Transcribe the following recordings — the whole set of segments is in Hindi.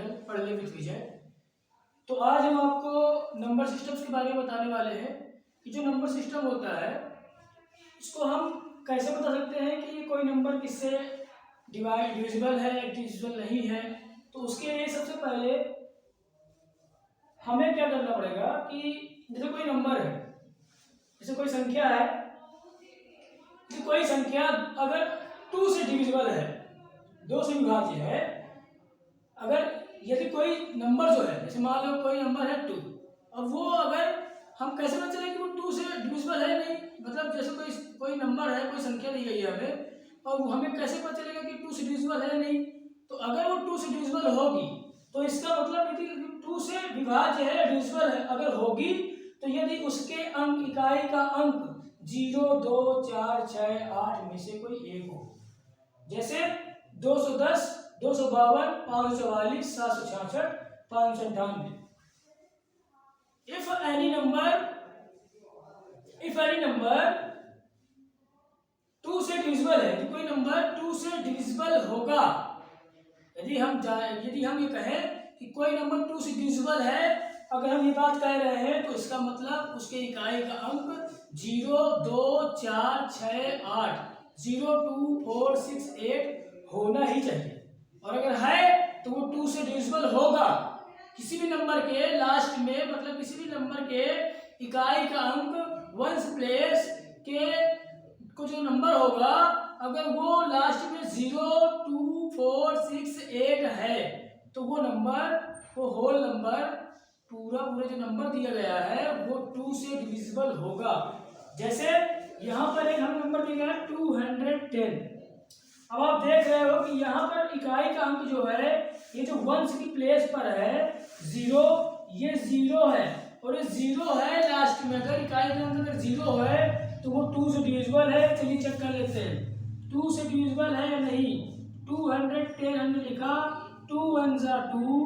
चैनल पढ़ ले विद विजय। तो आज हम आपको नंबर सिस्टम्स के बारे में बताने वाले हैं कि जो नंबर सिस्टम होता है इसको हम कैसे बता सकते हैं कि कोई नंबर किससे डिविजिबल है, डिविजिबल नहीं है। तो उसके लिए सबसे पहले हमें क्या करना पड़ेगा कि जैसे कोई नंबर है, जैसे कोई संख्या है, तो कोई संख्या अगर 2 से डिविजिबल है, 2 से विभाज्य है, अगर यदि कोई नंबर जो है, जैसे मान लो कोई नंबर है 2, अब वो अगर हम कैसे पता चले कि वो 2 से डिविजिबल है नहीं, मतलब जैसे कोई नंबर है, कोई संख्या दी गई है हमें, और हमें कैसे पता चलेगा कि 2 से डिविजिबल है नहीं। तो अगर वो 2 से डिविजिबल होगी तो इसका मतलब यदि 2 से विभाज्य है, डिविजिबल है अगर होगी, तो यदि उसके अंक, इकाई का अंक 0, 2, 4, 6, 8 में से कोई एक हो, जैसे 210, 252, 544, 766, 598। If any number 2 से डिविजिबल है, तो कोई नंबर 2 से डिविजिबल होगा। यदि हम ये कहें कि कोई नंबर 2 से डिविजिबल है, अगर हम ये बात कह रहे हैं तो इसका मतलब उसके इकाई का अंक 0, 2, 4, 6, 8, 0, 2, 4, 6, 8 होना ही चाहिए। और अगर है तो वो 2 से डिविजिबल होगा। किसी भी नंबर के लास्ट में, मतलब किसी भी नंबर के इकाई का अंक वंस प्लेस के को जो नंबर होगा, अगर वो लास्ट में 0, 2, 4, 6, 8 है, तो वो नंबर, वो होल नंबर, पूरा जो नंबर दिया गया है वो 2 से डिविजिबल होगा। जैसे यहाँ पर एक हम नंबर दिया है 210। अब आप देख रहे हो कि यहाँ पर इकाई का अंक जो है, ये जो वंस की प्लेस पर है 0, ये 0 है, और ये 0 है लास्ट में। अगर इकाई का अंक अगर 0 है तो वो 2 से डिविजिबल है। चलिए चेक कर लेते हैं 2 से डिविजिबल है या नहीं। 210 हमने लिखा, 2 1 जा 2,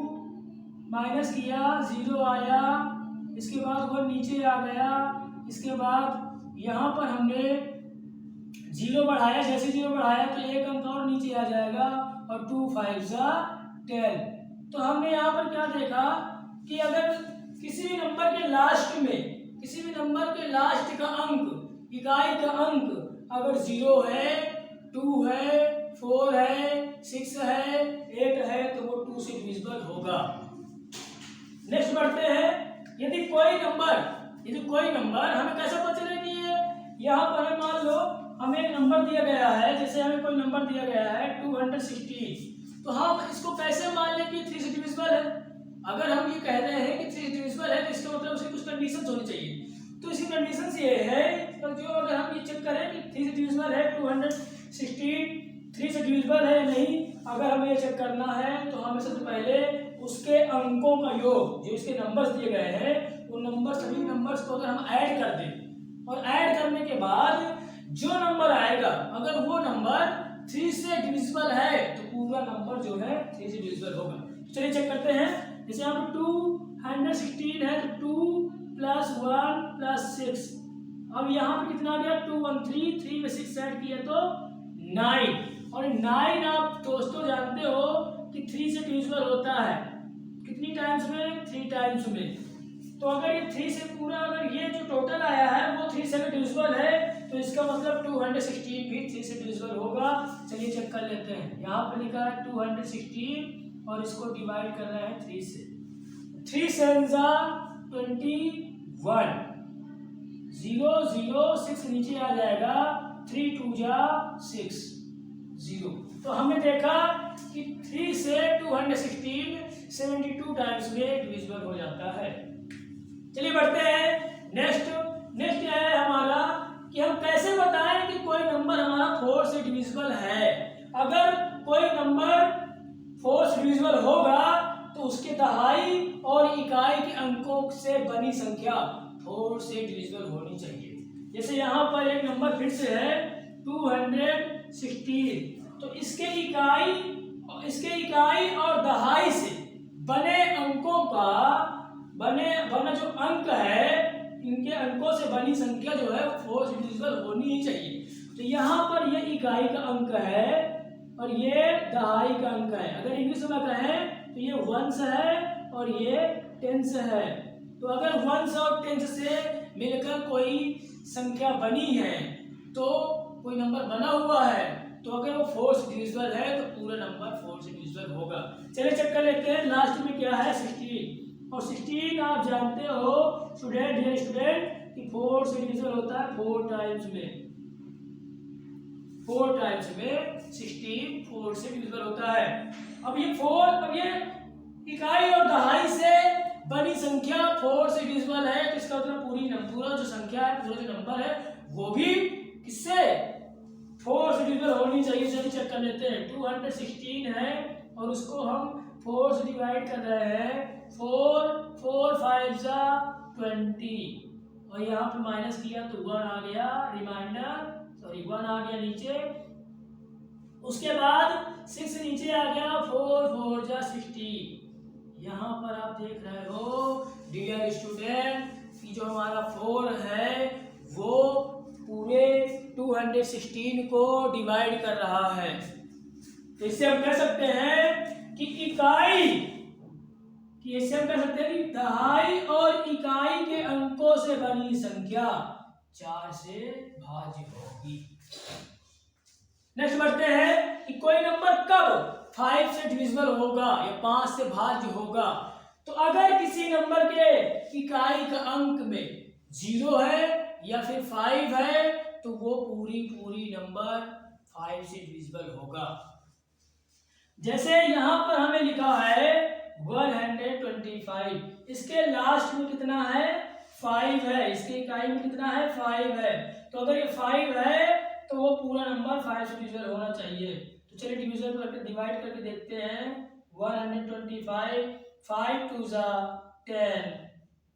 माइनस किया 0 आया, इसके बाद 1 नीचे आ गया, इसके बाद यहाँ पर हमने 0 बढ़ाया, जैसे 0 बढ़ाया तो एक अंक और नीचे आ जाएगा, और 2 5 जा 10। तो हमने यहाँ पर क्या देखा कि अगर किसी भी नंबर के लास्ट में, किसी भी नंबर के लास्ट का अंक, इकाई का अंक अगर 0 है, 2 है, 4 है, 6 है, 8 है, तो वो 2 से डिविजिबल होगा। नेक्स्ट बढ़ते हैं। यदि कोई नंबर हमें कैसे पता चले कि यहाँ पर है, मान लो हमें एक नंबर दिया गया है, जैसे हमें कोई नंबर दिया गया है 216, तो हम इसको कैसे मान लें कि 3 से डिविजिबल है। अगर हम ये कह रहे हैं कि 3 से डिविजिबल है, तो इसका मतलब उसकी कुछ कंडीशंस होनी चाहिए। तो इसकी कंडीशंस ये है, तो जो अगर हम ये चेक करें कि 3 से डिविजिबल है, 216 3 से डिविजिबल है या नहीं, अगर हमें ये चेक करना है तो हमें सबसे पहले उसके अंकों का योग, जो इसके नंबर्स दिए गए हैं, वो नंबर, सभी नंबर्स को अगर हम ऐड कर दें, और ऐड करने के बाद जो नंबर आएगा, अगर वो नंबर 3 से डिविजिबल है, तो पूरा नंबर जो है 3 से डिविजिबल होगा। चलिए चेक करते हैं। जैसे यहाँ पे 216 है, तो 2 + 1 + 6, अब यहाँ पे कितना आ गया 213, 3 में 6 ऐड किया तो 9, और 9 आप दोस्तों जानते हो कि 3 से डिविजिबल होता है कितनी टाइम्स में, 3 टाइम्स में। तो अगर ये 3 से पूरा, अगर ये जो टोटल आया है वो 3 से डिविजिबल है, तो इसका मतलब 216 भी 3 से डिविजिबल होगा। चलिए चेक कर लेते हैं। यहाँ पे लिखा है 216 और इसको डिवाइड कर रहे हैं 3 से। 3 7 जा 21, 0 0 6 नीचे आ जाएगा, 3 2 जा 6 0। तो हमने देखा कि 3 से 216 72 टाइम्स में डिविजिबल हो जाता है। चलिए बढ़ते हैं। नेक्स्ट है हमारा कि हम कैसे बताएं कि कोई नंबर हमारा 4 से डिविजिबल है। अगर कोई नंबर 4 से डिविजिबल होगा तो उसके दहाई और इकाई के अंकों से बनी संख्या 4 से डिविजिबल होनी चाहिए। जैसे यहाँ पर एक नंबर फिर से है 216, तो इसके इकाई और दहाई से बने अंकों का, बना जो अंक है, इनके अंकों से बनी संख्या जो है 4 से डिविजिबल होनी ही चाहिए। तो यहाँ पर ये इकाई का अंक है और ये दहाई का अंक है। अगर इंग्लिश में कहें तो ये वंस है और ये टेंस है। तो अगर वंस और टेंस से मिलकर कोई संख्या बनी है, तो कोई नंबर बना हुआ है, तो अगर वो 4 से डिविजिबल है तो पूरा नंबर 4 से डिविजिबल होगा। चलिए चेक कर लेते हैं। लास्ट में क्या है 16, और 16 आप जानते हो स्टूडेंट, डियर स्टूडेंट, कि 4 से डिविजिबल होता है 4 टाइम्स में। 4 टाइम्स में 16 4 से डिविजिबल होता है। अब ये इकाई और दहाई से बड़ी संख्या 4 से डिविजिबल है, तो इसका मतलब पूरा जो संख्या है, पूरा जो नंबर है, वो भी किससे 4 से डिविजिबल होनी चाहिए। चलिए चेक कर लेते हैं। 216 है और उसको हम 4 से डिवाइड कर रहे हैं। 4 5 जा 20, और यहाँ पे माइनस किया तो 1 आ गया, रिमाइंडर 1 आ गया नीचे। उसके बाद 6 नीचे आ गया, 4 4 जा 60। यहाँ पर आप देख रहे हो डियर स्टूडेंट कि जो हमारा 4 है वो पूरे 216 को डिवाइड कर रहा है। तो इससे हम कह सकते हैं कि दहाई और इकाई के अंकों से बनी संख्या 4 से भाज्य होगी। नेक्स्ट बढ़ते हैं कि कोई नंबर कब 5 से डिविजिबल होगा या 5 से भाज्य होगा। तो अगर किसी नंबर के इकाई का अंक में 0 है या फिर 5 है, तो वो पूरी नंबर 5 से डिविजिबल होगा। जैसे यहाँ पर हमें लिखा है 125, इसके लास्ट में कितना है 5 है, इसके इकाई में कितना है 5 है। तो अगर ये 5 है तो वो पूरा नंबर 5 से डिविजिबल होना चाहिए। तो चलिए डिविजन करके डिवाइड करके देखते हैं। 125 5 2 जा 10,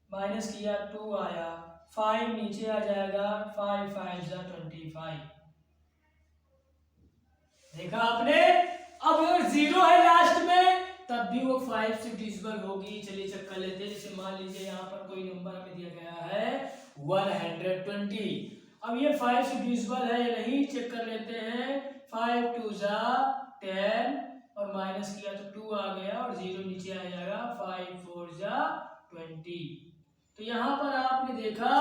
माइनस किया 2 आया, 5 नीचे आ जाएगा, 5 5 जा 25। देखा आपने। अब अगर 0 है लास्ट में तब भी वो 5 से डिविजिबल होगी। चलिए चेक कर लेते हैं। जैसे मान लीजिए यहाँ पर कोई नंबर हमें दिया गया है 120। अब ये 5 से डिविजिबल है या नहीं चेक कर लेते हैं। 5 2 जा 10 और माइनस किया तो 2 आ गया और 0 नीचे आ जाएगा, 5 4 जा 20। तो यहाँ पर आपने देखा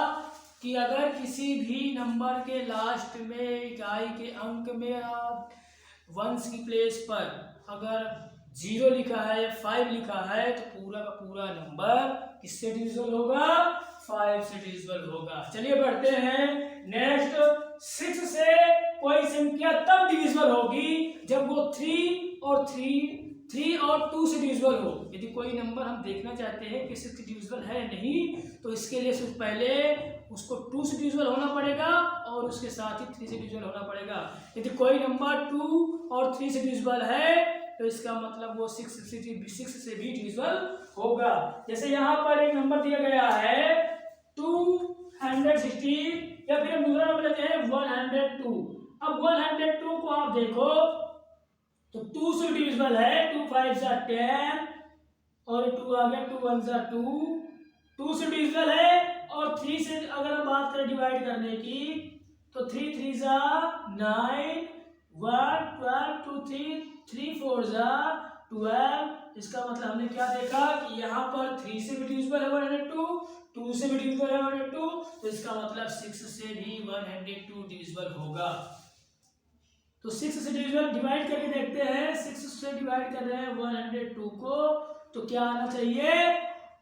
कि अगर किसी भी नंबर के लास्ट में इकाई के अंक में आप वंस की प्लेस पर अगर 0 लिखा है या 5 लिखा है, तो पूरा का पूरा नंबर किससे डिविजिबल होगा 5 से डिविजिबल होगा। चलिए बढ़ते हैं नेक्स्ट। 6 से कोई संख्या तब डिविजिबल होगी जब वो 3 और 2 से डिविजिबल हो। यदि कोई नंबर हम देखना चाहते हैं कि 6 डिविजिबल है नहीं, तो इसके लिए सिर्फ पहले उसको 2 से डिविजिबल होना पड़ेगा और उसके साथ ही 3 से डिविजिबल होना पड़ेगा। यदि कोई नंबर 2 और 3 से डिविजिबल है तो इसका मतलब वो 6 से भी डिविजिबल होगा। जैसे यहाँ पर एक नंबर दिया गया है 216 या फिर हम दूसरा नंबर लेते हैं 102। अब 102 को आप देखो तो 2 से डिविजिबल है, 2 5 जा 10 और 2 आ गया, 2 1 जा 2 से डिविजिबल है। और 3 से अगर हम बात करें डिवाइड करने की तो 3 3 जा 9 1 12 2 3 4 जा 12। इसका मतलब हमने क्या देखा कि यहाँ पर 3 से भी डिविजिबल है 102, 2 से भी डिविजिबल है 102, तो इसका मतलब 6 से भी 102 डिविजिबल होगा। तो 6 से डिवाइड करके देखते हैं। 6 से डिवाइड कर रहे हैं 102 को, तो क्या आना चाहिए,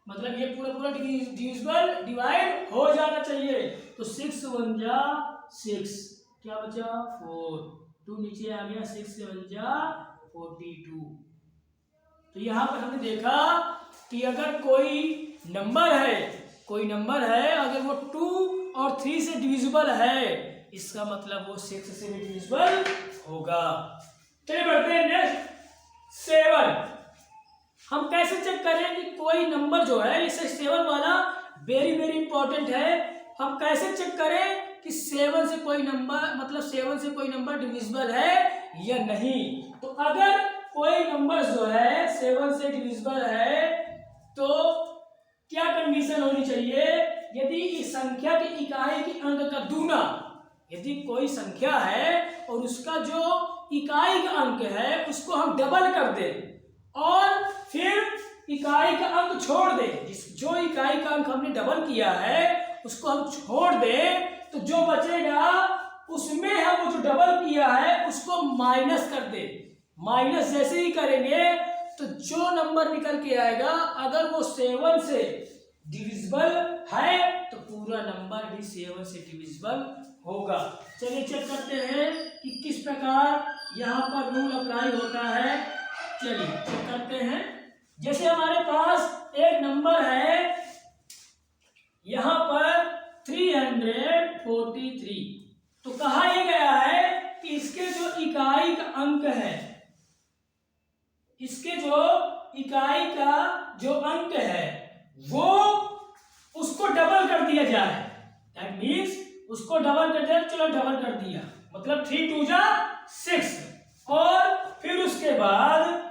मतलब ये पूरा डिविजिबल डिवाइड हो जाना चाहिए। तो 6 1 जा 6, क्या बचा 4, 2 नीचे आ गया, 6 से 1 जा 42। तो यहाँ पर हमने देखा कि अगर कोई नंबर है अगर वो 2 और 3 से डिविजिबल है, इसका मतलब वो 6 से भी डिविजिबल होगा। चलिए बढ़ते हैं नेक्स्ट 7। हम कैसे चेक करें कि कोई नंबर जो है, इसे 7 वाला वेरी इंपॉर्टेंट है। हम कैसे चेक करें कि 7 से कोई नंबर डिविजिबल है या नहीं। तो अगर कोई नंबर जो है 7 से डिविजिबल है तो क्या कंडीशन होनी चाहिए, यदि इस संख्या की इकाई की अंक का दूना, यदि कोई संख्या है और उसका जो इकाई का अंक है उसको हम डबल कर दें और फिर इकाई का अंक छोड़ दे, जो इकाई का अंक हमने डबल किया है उसको हम छोड़ दें, तो जो बचेगा उसमें हम वो जो डबल किया है उसको माइनस कर दे। माइनस जैसे ही करेंगे तो जो नंबर निकल के आएगा, अगर वो 7 से डिविजिबल है तो पूरा नंबर भी 7 से डिविजिबल होगा। चलिए चेक करते हैं कि किस प्रकार यहाँ पर रूल अप्लाई होता है। चलिए चेक करते हैं। जैसे हमारे पास एक नंबर है यहाँ पर 343, तो कहा यह गया है कि इसके जो इकाई का अंक है, इसके जो इकाई का जो अंक है वो उसको डबल कर दिया जाए। दैट मीन्स उसको डबल कर दिया, चलो डबल कर दिया, मतलब 3 2 जा 6, और फिर उसके बाद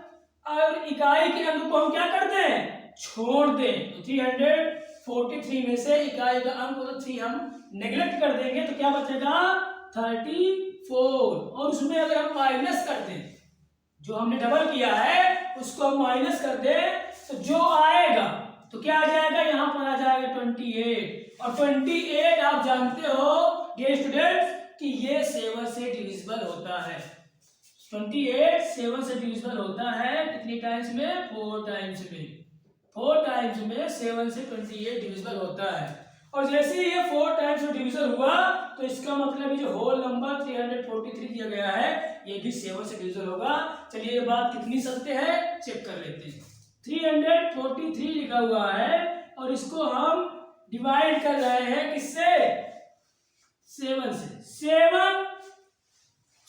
और इकाई के अंक को हम क्या करते हैं, छोड़ दें। तो 343 में से इकाई का अंक तो 3 हम नेग्लेक्ट कर देंगे, तो क्या बचेगा 34, और उसमें अगर हम माइनस कर दें, जो हमने डबल किया है उसको हम माइनस कर दें, तो जो आएगा तो क्या आ जाएगा, यहाँ पर आ जाएगा 28, और 28 आप जानते हो डियर स्टूडेंट्स कि ये 7 से डिविजिबल होता है। 28 7 से डिविजिबल होता है कितनी टाइम्स में, 4 टाइम्स में। 4 टाइम्स में 7 से 28 डिविजिबल होता है, और जैसे ही ये 4 टाइम्स में डिविजिबल हुआ तो इसका मतलब ये जो होल नंबर 343 दिया गया है ये भी 7 से डिविजिबल होगा। चलिए ये बात कितनी सत्य है चेक कर लेते हैं। 343 लिखा हुआ है और इसको हम डिवाइड कर रहे हैं किससे, 7 से।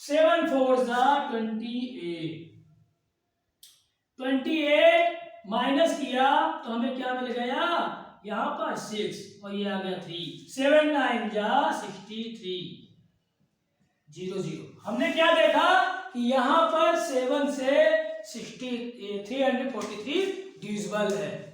7 4 जा 28, 28 माइनस किया तो हमें क्या मिल गया, यहाँ पर 6 और ये आ गया 3, 7 9 जा 63, 0 0। हमने क्या देखा कि यहाँ पर 7 से 343 डिविजिबल है।